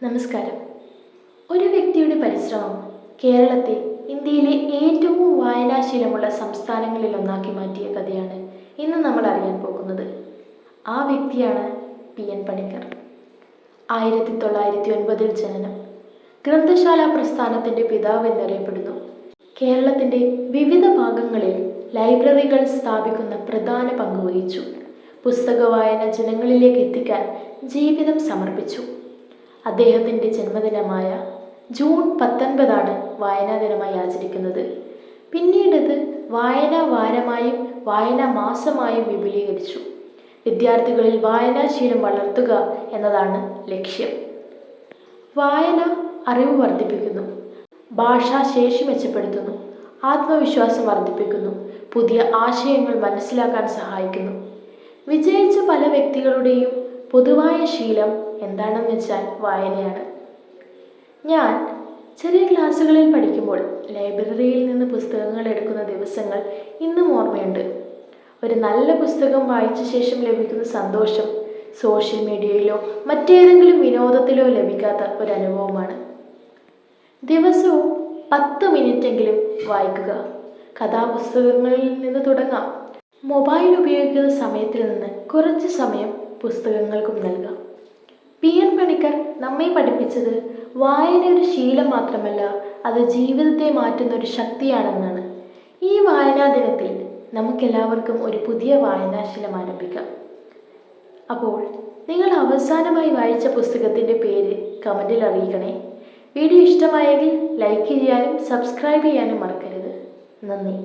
നമസ്കാരം. ഒരു വ്യക്തിയുടെ പരിശ്രമം കേരളത്തെ ഇന്ത്യയിലെ ഏറ്റവും വായനാശീലമുള്ള സംസ്ഥാനങ്ങളിലൊന്നാക്കി മാറ്റിയ കഥയാണ് ഇന്ന് നമ്മൾ അറിയാൻ പോകുന്നത്. ആ വ്യക്തിയാണ് PN പണിക്കർ. 1909 ജനനം. ഗ്രന്ഥശാല പ്രസ്ഥാനത്തിൻ്റെ പിതാവ് എന്നറിയപ്പെടുന്നു. കേരളത്തിൻ്റെ വിവിധ ഭാഗങ്ങളിൽ ലൈബ്രറികൾ സ്ഥാപിക്കുന്ന പ്രധാന പങ്ക് വഹിച്ചു. പുസ്തക വായന ജനങ്ങളിലേക്ക് എത്തിക്കാൻ ജീവിതം സമർപ്പിച്ചു. അദ്ദേഹത്തിൻ്റെ ജന്മദിനമായ ജൂൺ 19 വായനാ ദിനമായി ആചരിക്കുന്നത്. പിന്നീടത് വായനാ വാരമായും വായനാ മാസമായും വിപുലീകരിച്ചു. വിദ്യാർത്ഥികളിൽ വായനാശീലം വളർത്തുക എന്നതാണ് ലക്ഷ്യം. വായന അറിവ് വർദ്ധിപ്പിക്കുന്നു, ഭാഷാശേഷി മെച്ചപ്പെടുത്തുന്നു, ആത്മവിശ്വാസം വർദ്ധിപ്പിക്കുന്നു, പുതിയ ആശയങ്ങൾ മനസ്സിലാക്കാൻ സഹായിക്കുന്നു. വിജയിച്ച പല വ്യക്തികളുടെയും പൊതുവായ ശീലം എന്താണെന്ന് വെച്ചാൽ വായനയാണ്. ഞാൻ ചെറിയ ക്ലാസ്സുകളിൽ പഠിക്കുമ്പോൾ ലൈബ്രറിയിൽ നിന്ന് പുസ്തകങ്ങൾ എടുക്കുന്ന ദിവസങ്ങൾ ഇന്നും ഓർമ്മയുണ്ട്. ഒരു നല്ല പുസ്തകം വായിച്ച ശേഷം ലഭിക്കുന്ന സന്തോഷം സോഷ്യൽ മീഡിയയിലോ മറ്റേതെങ്കിലും വിനോദത്തിലോ ലഭിക്കാത്ത ഒരു അനുഭവമാണ്. ദിവസവും 10 മിനിറ്റെങ്കിലും വായിക്കുക. കഥാപുസ്തകങ്ങളിൽ നിന്ന് തുടങ്ങാം. മൊബൈൽ ഉപയോഗിക്കുന്ന സമയത്തിൽ നിന്ന് കുറച്ച് സമയം പുസ്തകങ്ങൾക്കും നൽകാം. PN പണിക്കർ നമ്മെ പഠിപ്പിച്ചത് വായന ഒരു ശീലം മാത്രമല്ല, അത് ജീവിതത്തെ മാറ്റുന്ന ഒരു ശക്തിയാണെന്നാണ്. ഈ വായനാ ദിനത്തിൽ നമുക്കെല്ലാവർക്കും ഒരു പുതിയ വായനാശീലം ആരംഭിക്കാം. അപ്പോൾ നിങ്ങൾ അവസാനമായി വായിച്ച പുസ്തകത്തിൻ്റെ പേര് കമൻറ്റിൽ അറിയിക്കണേ. വീഡിയോ ഇഷ്ടമായെങ്കിൽ ലൈക്ക് ചെയ്യാനും സബ്സ്ക്രൈബ് ചെയ്യാനും മറക്കരുത്. നന്ദി.